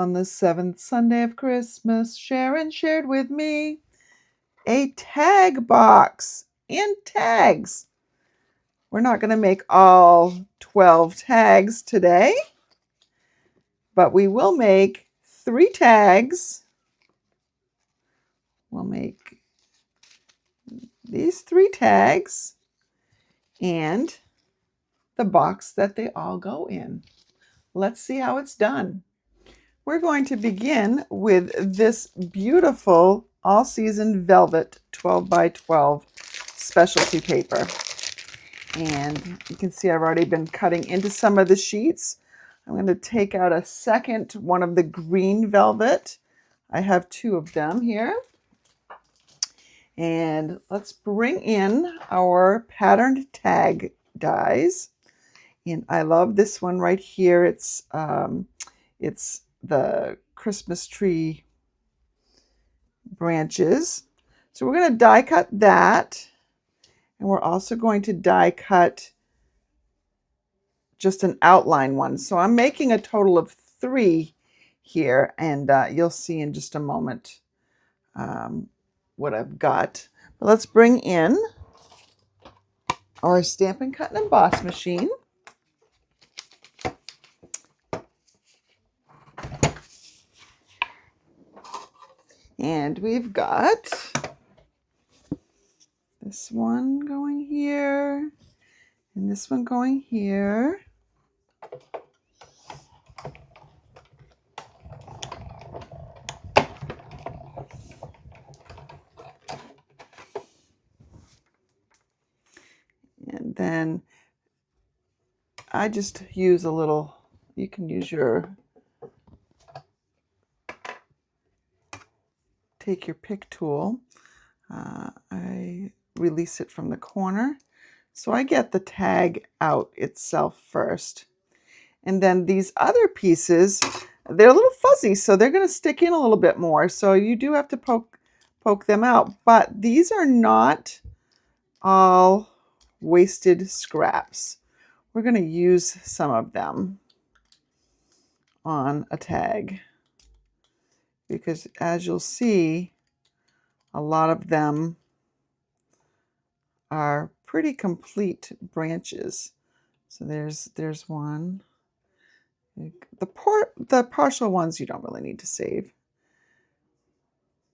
On the seventh Sunday of Christmas, Sharon shared with me a tag box and tags. We're not going to make all 12 tags today, but we will make 3 tags. We'll make these 3 tags and the box that they all go in. Let's see how it's done. We're going to begin with this beautiful all-season velvet 12 by 12 specialty paper. And you can see I've already been cutting into some of the sheets. I'm going to take out a second one of the green velvet. I have 2 of them here. And let's bring in our patterned tag dies. And I love this one right here. It's the Christmas tree branches. So we're going to die cut that. And we're also going to die cut just an outline one. So I'm making a total of 3 here. And you'll see in just a moment what I've got. But let's bring in our Stampin' Cut and Emboss machine. And we've got this one going here and this one going here. And then I just use a little, you can use take your pick tool. I release it from the corner. So I get the tag out itself first. And then these other pieces, they're a little fuzzy, so they're going to stick in a little bit more. So you do have to poke them out. But these are not all wasted scraps. We're going to use some of them on a tag, because as you'll see, a lot of them are pretty complete branches. So there's one. The partial ones you don't really need to save,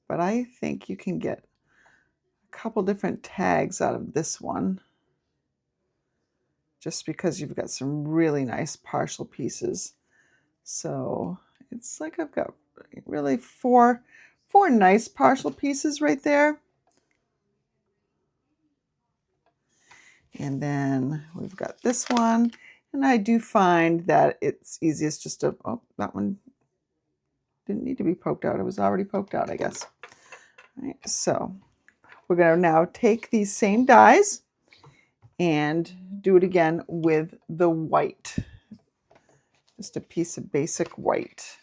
but I think you can get a couple different tags out of this one, just because you've got some really nice partial pieces. So it's like I've got really four nice partial pieces right there. And then we've got this one. And I do find that it's easiest just to, oh, that one didn't need to be poked out. It was already poked out, I guess. All right, so we're going to now take these same dies and do it again with the white. Just a piece of basic white.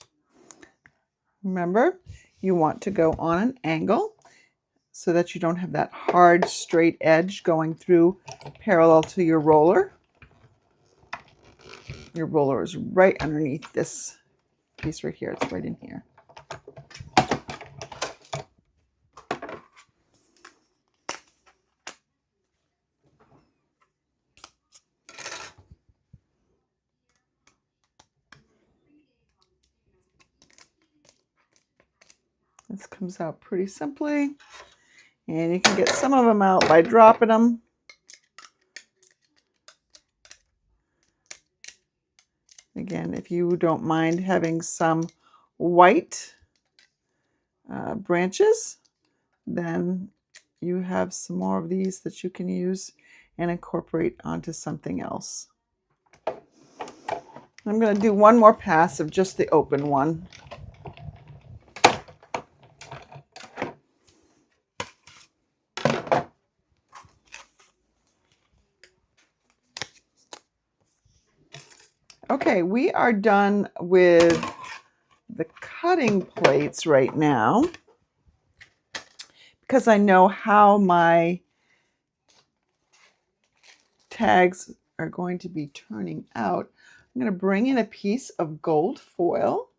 Remember, you want to go on an angle so that you don't have that hard straight edge going through parallel to your roller. Your roller is right underneath this piece right here. It's right in here. This comes out pretty simply. And you can get some of them out by dropping them. Again, if you don't mind having some white branches, then you have some more of these that you can use and incorporate onto something else. I'm going to do one more pass of just the open one. Okay, we are done with the cutting plates right now, because I know how my tags are going to be turning out. I'm going to bring in a piece of gold foil.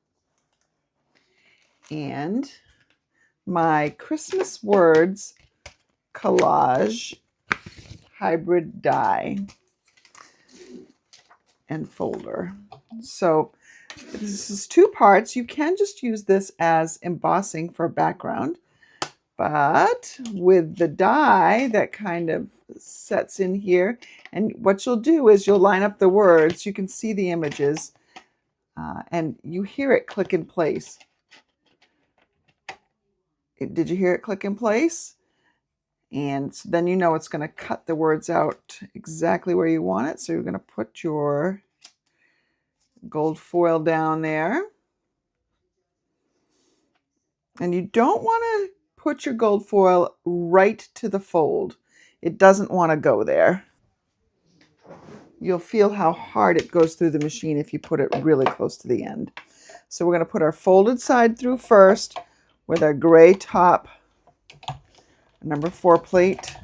and my Christmas words collage hybrid die and folder. So this is 2 parts. You can just use this as embossing for background, but with the die that kind of sets in here, and what you'll do is you'll line up the words. You can see the images, and you hear it click in place. Did you hear it click in place? And then you know it's going to cut the words out exactly where you want it. So you're going to put your gold foil down there. And you don't want to put your gold foil right to the fold. It doesn't want to go there. You'll feel how hard it goes through the machine if you put it really close to the end. So we're going to put our folded side through first with our gray top, number 4 plate.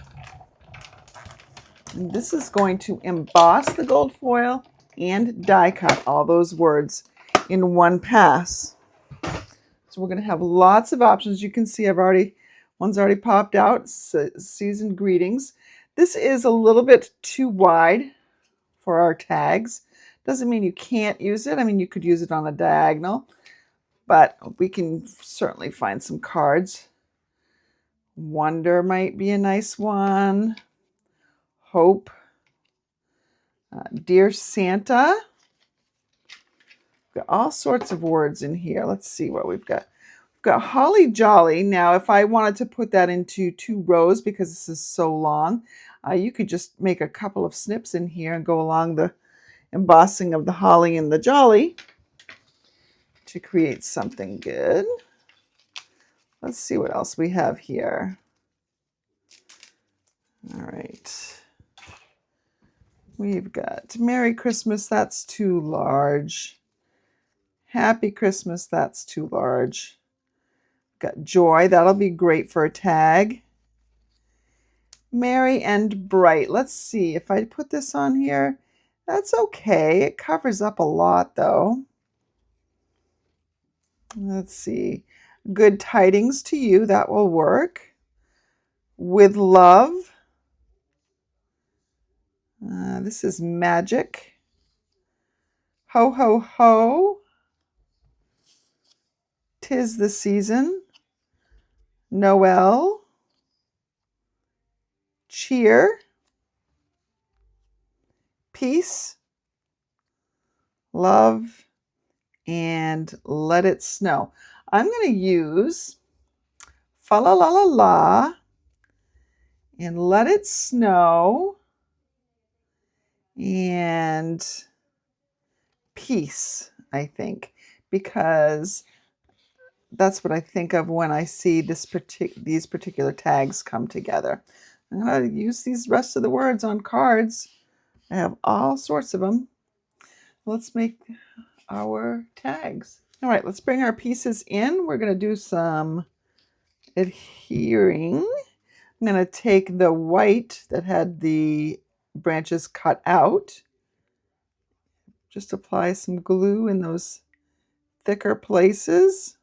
And this is going to emboss the gold foil and die cut all those words in one pass. So we're going to have lots of options. You can see one's already popped out, seasoned greetings. This is a little bit too wide for our tags. Doesn't mean you can't use it. I mean, you could use it on a diagonal, but we can certainly find some cards. Wonder might be a nice one. Hope. Dear Santa. We've got all sorts of words in here. Let's see what we've got. We've got Holly Jolly. Now, if I wanted to put that into 2 rows because this is so long, you could just make a couple of snips in here and go along the embossing of the holly and the jolly to create something good. Let's see what else we have here. All right. We've got Merry Christmas, that's too large. Happy Christmas, that's too large. Got Joy, that'll be great for a tag. Merry and Bright. Let's see if I put this on here. That's okay. It covers up a lot though. Let's see. Good tidings to you. That will work. With love. This is magic. Ho, ho, ho. 'Tis the season. Noel. Cheer. Peace. Love. And let it snow. I'm going to use fa la la la la and let it snow and peace, I think, because that's what I think of when I see these particular tags come together. I'm going to use these rest of the words on cards. I have all sorts of them. Let's make our tags. All right, let's bring our pieces in. We're going to do some adhering. I'm going to take the white that had the branches cut out. Just apply some glue in those thicker places,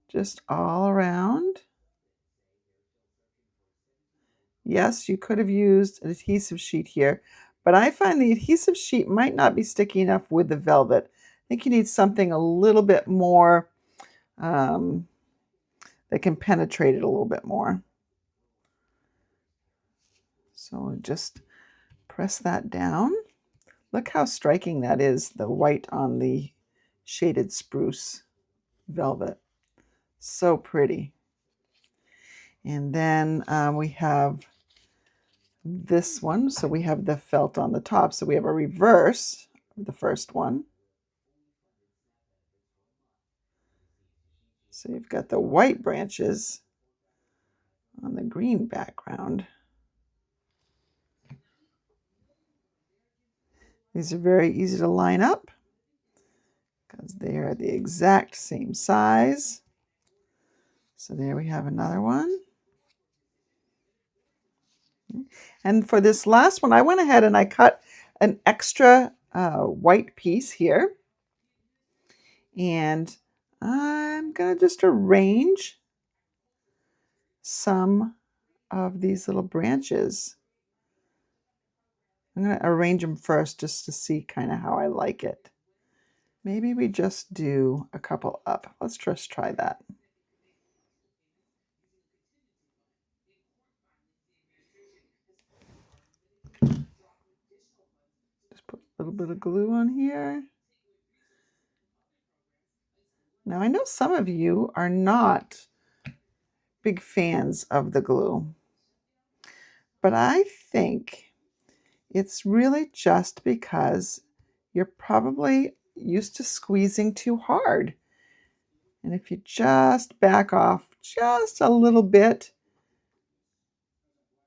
just all around. Yes, you could have used an adhesive sheet here, but I find the adhesive sheet might not be sticky enough with the velvet. I think you need something a little bit more that can penetrate it a little bit more. So just press that down. Look how striking that is, the white on the shaded spruce velvet. So pretty. And then we have this one. So we have the felt on the top. So we have a reverse of the first one. So you've got the white branches on the green background. These are very easy to line up because they are the exact same size. So there we have another one. And for this last one, I went ahead and I cut an extra white piece here. And I'm I'm going to just arrange some of these little branches. I'm going to arrange them first just to see kind of how I like it. Maybe we just do a couple up. Let's just try that. Just put a little bit of glue on here. Now I know some of you are not big fans of the glue, but I think it's really just because you're probably used to squeezing too hard. And if you just back off just a little bit,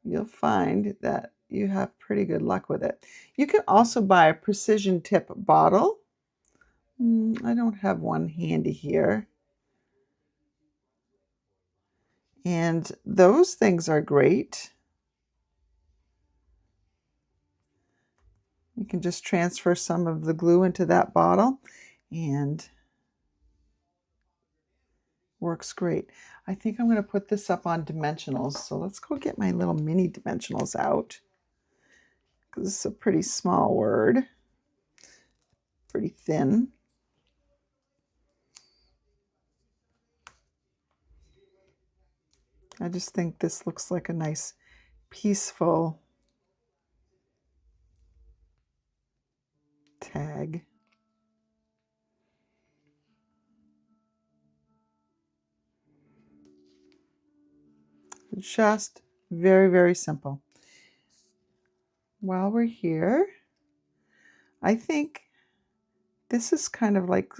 you'll find that you have pretty good luck with it. You can also buy a precision tip bottle. I don't have one handy here. And those things are great. You can just transfer some of the glue into that bottle and works great. I think I'm going to put this up on dimensionals. So let's go get my little mini dimensionals out, because this is a pretty small word, pretty thin. I just think this looks like a nice, peaceful tag. Just very, very simple. While we're here, I think this is kind of like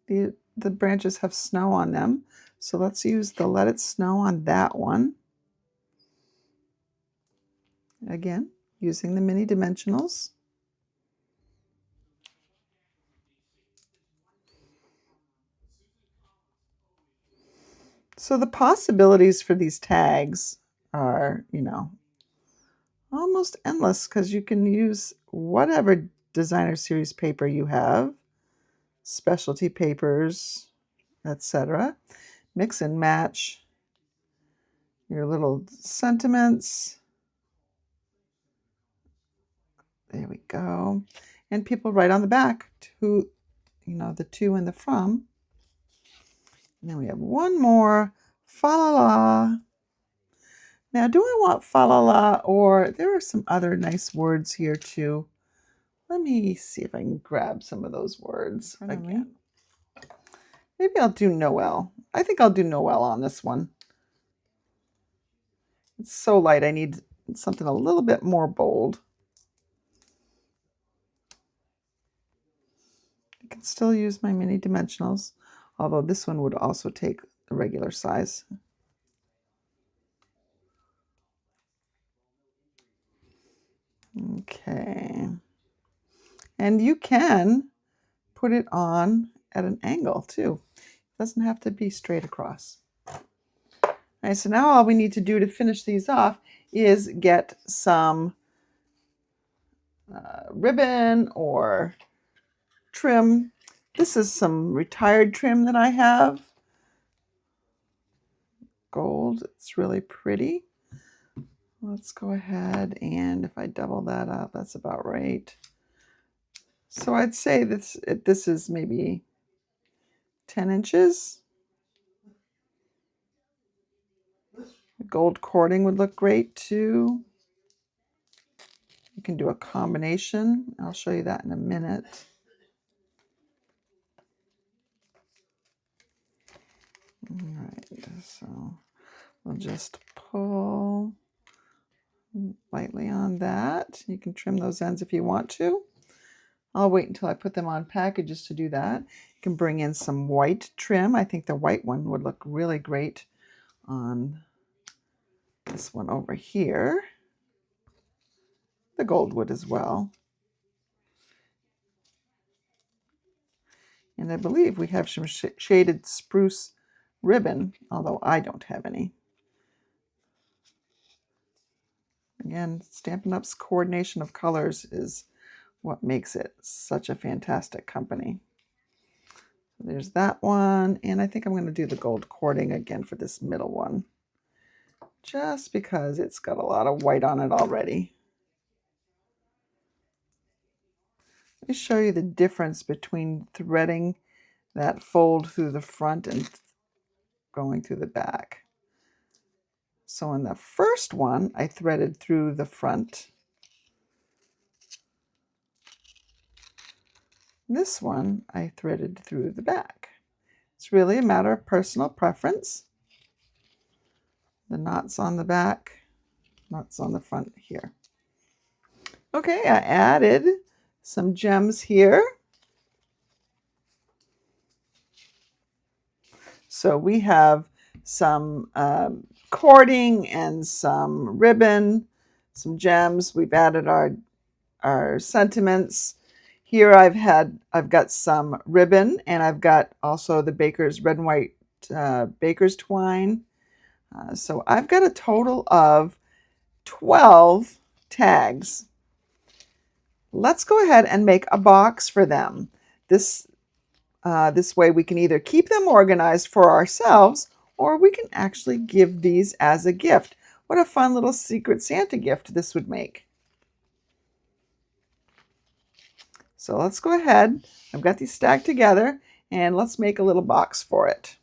the branches have snow on them. So let's use the Let It Snow on that one. Again, using the mini dimensionals. So the possibilities for these tags are, almost endless, because you can use whatever designer series paper you have, specialty papers, etc. Mix and match your little sentiments. There we go. And people write on the back to, the to and the from. And then we have one more, fa la la. Now, do I want fa la la, or there are some other nice words here too. Let me see if I can grab some of those words again. Maybe I'll do Noel. I think I'll do Noel on this one. It's so light, I need something a little bit more bold. I can still use my mini dimensionals, although this one would also take the regular size. Okay. And you can put it on at an angle too. It doesn't have to be straight across. All right, so now all we need to do to finish these off is get some ribbon or trim. This is some retired trim that I have. Gold, it's really pretty. Let's go ahead, and if I double that up, that's about right. So I'd say this is maybe 10 inches. Gold cording would look great too. You can do a combination. I'll show you that in a minute. All right, so we'll just pull lightly on that. You can trim those ends if you want to. I'll wait until I put them on packages to do that. You can bring in some white trim. I think the white one would look really great on this one over here. The gold would as well. And I believe we have some shaded spruce ribbon, although I don't have any. Again, Stampin' Up's coordination of colors is what makes it such a fantastic company. There's that one, and I think I'm going to do the gold cording again for this middle one, just because it's got a lot of white on it already. Let me show you the difference between threading that fold through the front and going through the back. So in the first one, I threaded through the front. This one, I threaded through the back. It's really a matter of personal preference. The knots on the back, knots on the front here. Okay, I added some gems here. So we have some cording and some ribbon, some gems. We've added our sentiments. Here I've got some ribbon, and I've got also the baker's red and white baker's twine. So I've got a total of 12 tags. Let's go ahead and make a box for them. This way we can either keep them organized for ourselves, or we can actually give these as a gift. What a fun little Secret Santa gift this would make. So let's go ahead. I've got these stacked together, and let's make a little box for it.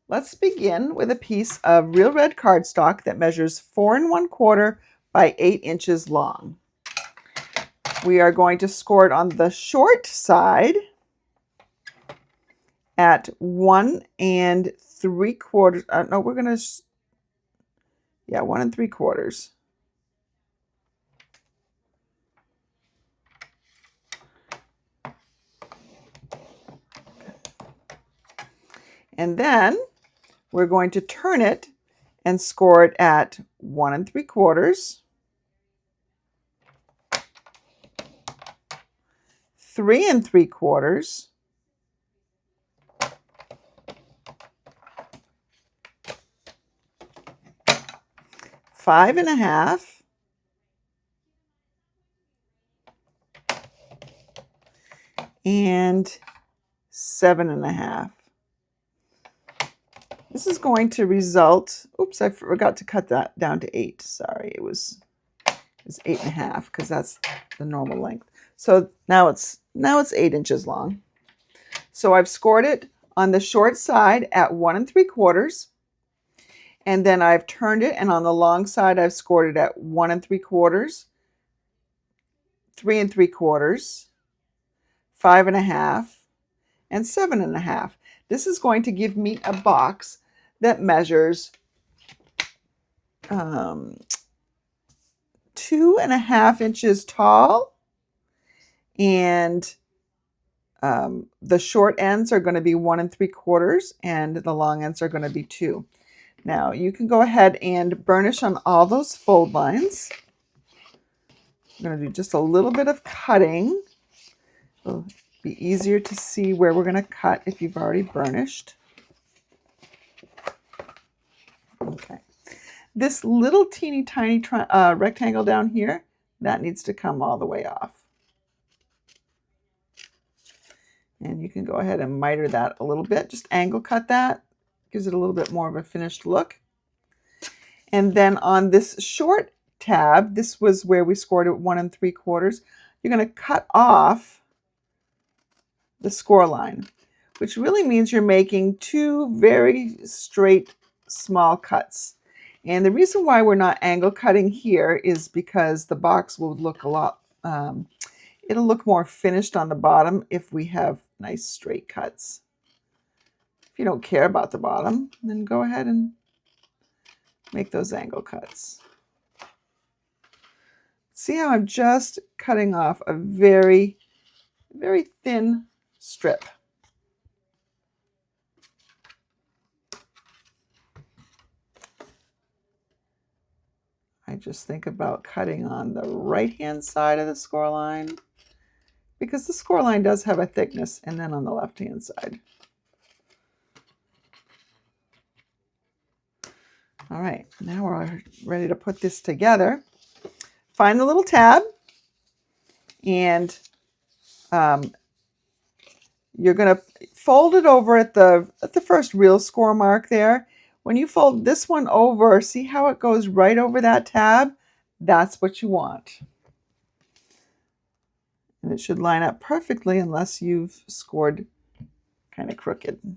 Let's begin with a piece of real red cardstock that measures 4 1/4 by 8 inches long. We are going to score it on the short side at 1 3/4. No, we're going to, 1 3/4. And then we're going to turn it and score it at 1 3/4, 3 3/4, 5 1/2, and 7 1/2. This is going to result, oops, I forgot to cut that down to 8. Sorry, it was 8 1/2 because that's the normal length. So now it's 8 inches long. So I've scored it on the short side at 1 3/4, and then I've turned it, and on the long side I've scored it at 1 3/4, 3 3/4, 5 1/2, and 7 1/2. This is going to give me a box that measures 2 1/2 inches tall, and the short ends are going to be 1 3/4, and the long ends are going to be 2. Now you can go ahead and burnish on all those fold lines. I'm going to do just a little bit of cutting. It'll be easier to see where we're going to cut if you've already burnished. Okay. This little teeny tiny rectangle down here, that needs to come all the way off. And you can go ahead and miter that a little bit. Just angle cut that. Gives it a little bit more of a finished look. And then on this short tab, this was where we scored it 1 3/4. You're going to cut off the score line, which really means you're making 2 very straight small cuts. And the reason why we're not angle cutting here is because the box will look a lot, it'll look more finished on the bottom if we have nice straight cuts. If you don't care about the bottom, then go ahead and make those angle cuts. See how I'm just cutting off a very, very thin strip. I just think about cutting on the right-hand side of the score line because the score line does have a thickness, and then on the left-hand side. All right, now we're ready to put this together. Find the little tab, and you're going to fold it over at the first real score mark there. When you fold this one over, see how it goes right over that tab? That's what you want. And it should line up perfectly unless you've scored kind of crooked.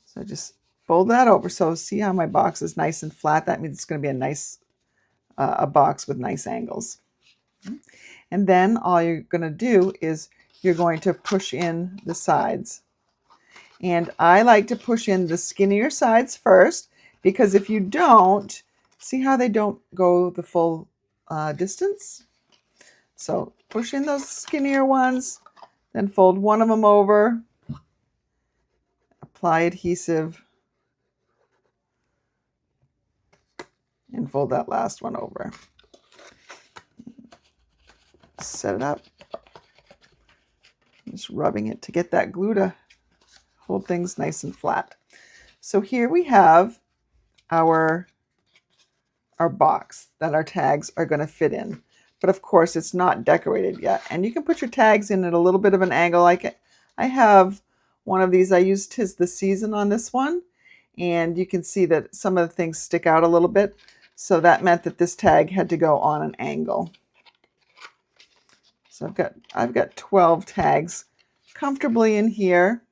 So just fold that over. So see how my box is nice and flat? That means it's going to be a nice a box with nice angles. And then all you're going to do is you're going to push in the sides. And I like to push in the skinnier sides first, because if you don't, see how they don't go the full distance? So push in those skinnier ones, then fold one of them over, apply adhesive, and fold that last one over. Set it up. Just rubbing it to get that glue to hold things nice and flat. So here we have our box that our tags are going to fit in. But of course, it's not decorated yet. And you can put your tags in at a little bit of an angle. Like I have one of these. I used 'Tis the Season on this one. And you can see that some of the things stick out a little bit. So that meant that this tag had to go on an angle. So I've got 12 tags comfortably in here.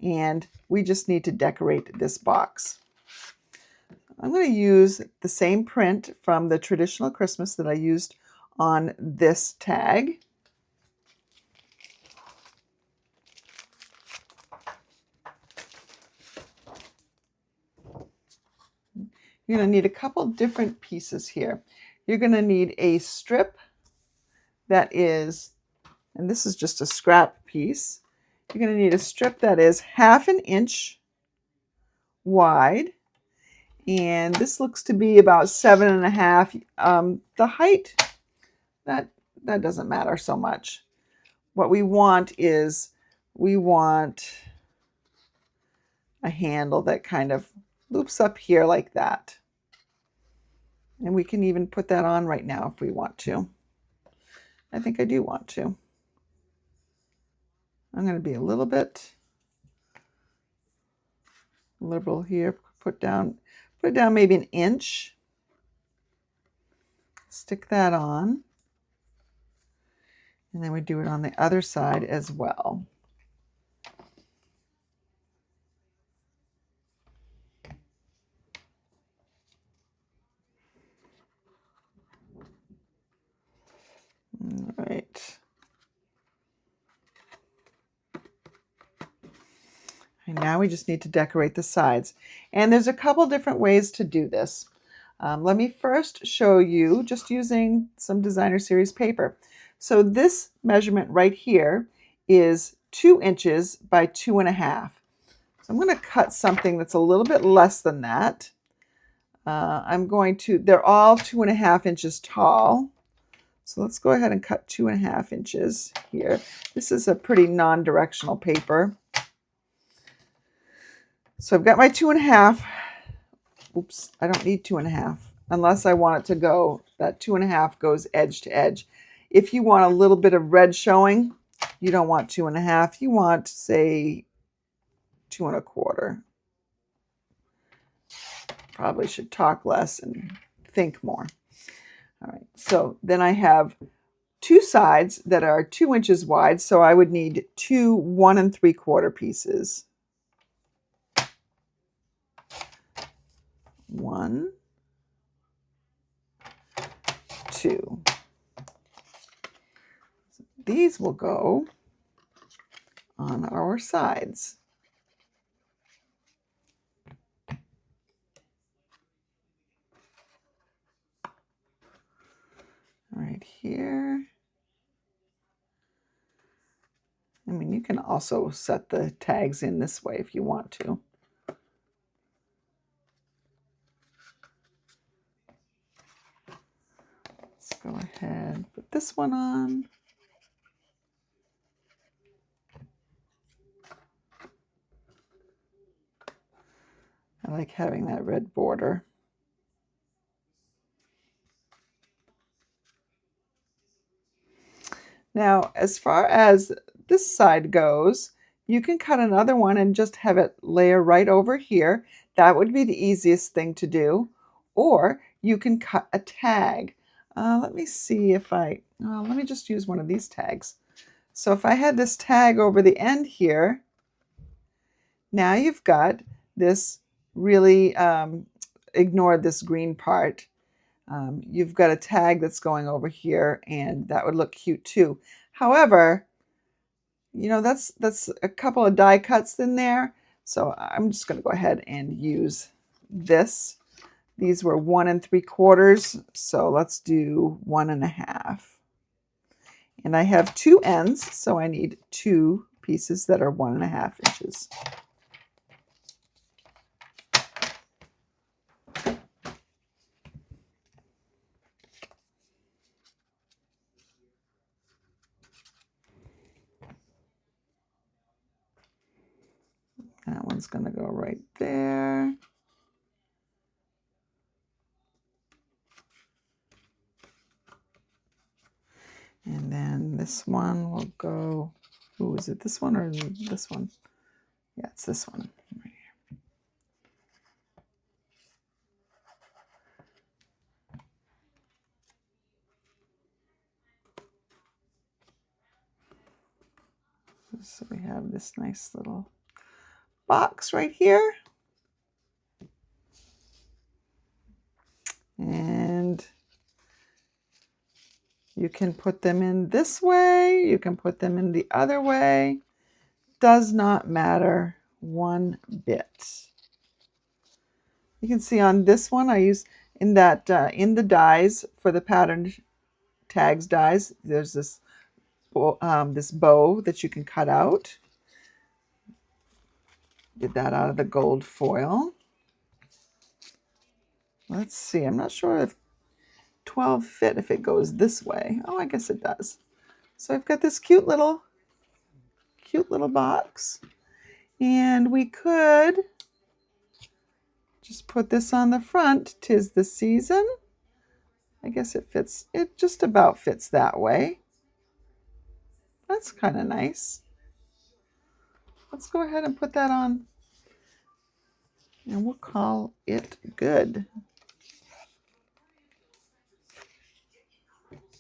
And we just need to decorate this box. I'm going to use the same print from the traditional Christmas that I used on this tag. You're going to need a couple different pieces here. You're going to need a strip that is, and this is just a scrap piece, you're going to need a strip that is 1/2 inch wide. And this looks to be about 7.5. The height, that doesn't matter so much. What we want is, we want a handle that kind of loops up here like that. And we can even put that on right now if we want to. I think I do want to. I'm going to be a little bit liberal here. Put it down maybe 1 inch. Stick that on. And then we do it on the other side as well. All right. And now we just need to decorate the sides. And there's a couple different ways to do this. Let me first show you just using some Designer Series paper. So this measurement right here is 2 inches by 2.5. So I'm going to cut something that's a little bit less than that. They're all 2.5 inches tall. So let's go ahead and cut 2.5 inches here. This is a pretty non-directional paper. So I've got my 2.5. Oops, I don't need 2.5 unless I want it to go, that 2.5 goes edge to edge. If you want a little bit of red showing, you don't want 2.5. You want, say, 2.25. Probably should talk less and think more. All right, so then I have 2 sides that are 2 inches wide, so I would need 2 1 3/4 pieces. 1, 2. These will go on our sides. Right here. I mean, you can also set the tags in this way if you want to. Let's go ahead and put this one on. I like having that red border. Now, as far as this side goes, you can cut another one and just have it layer right over here. That would be the easiest thing to do. Or you can cut a tag. Let me see if let me just use one of these tags. So if I had this tag over the end here, now you've got this really, ignore this green part. You've got a tag that's going over here, and that would look cute too. However, you know, that's a couple of die cuts in there. So I'm just going to go ahead and use this. These were 1 3/4, so let's do 1 1/2. And I have 2 ends, so I need 2 pieces that are 1 1/2 inches. That one's going to go right there. And then this one will go, ooh, is it this one or this one? Yeah, it's this one right here. So we have this nice little box right here. And you can put them in this way, you can put them in the other way. Does not matter one bit. You can see on this one, I use in the dies for the pattern tags dies, there's this bow that you can cut out. Did that out of the gold foil. Let's see, I'm not sure if 12 fit if it goes this way. Oh, I guess it does. So I've got this cute little box, and we could just put this on the front. 'Tis the season. I guess it fits, it just about fits that way. That's kind of nice. Let's go ahead and put that on, and we'll call it good.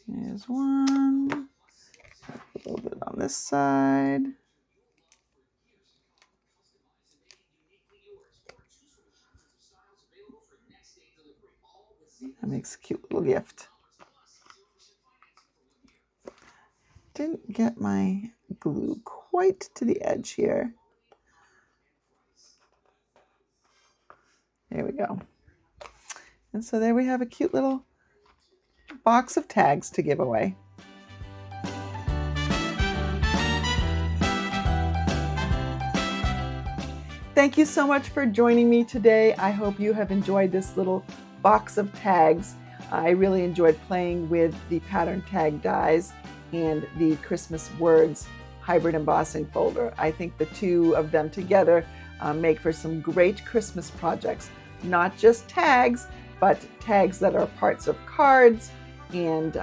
Here's one. A little bit on this side. That makes a cute little gift. Didn't get my glue quite to the edge here. There we go. And so there we have a cute little box of tags to give away. Thank you so much for joining me today. I hope you have enjoyed this little box of tags. I really enjoyed playing with the pattern tag dies and the Christmas words hybrid embossing folder. I think the two of them together make for some great Christmas projects. Not just tags, but tags that are parts of cards and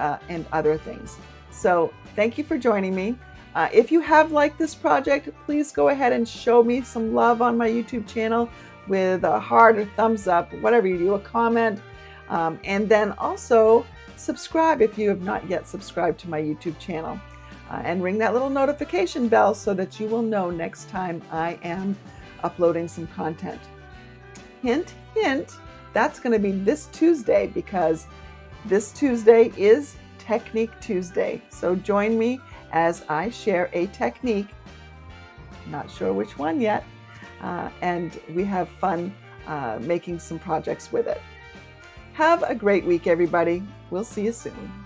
other things. So thank you for joining me. If you have liked this project, please go ahead and show me some love on my YouTube channel with a heart or thumbs up, whatever you do, a comment. And then also subscribe if you have not yet subscribed to my YouTube channel. And ring that little notification bell so that you will know next time I am uploading some content. Hint, hint, that's going to be this Tuesday, because this Tuesday is Technique Tuesday. So join me as I share a technique, not sure which one yet, and we have fun making some projects with it. Have a great week, everybody. We'll see you soon.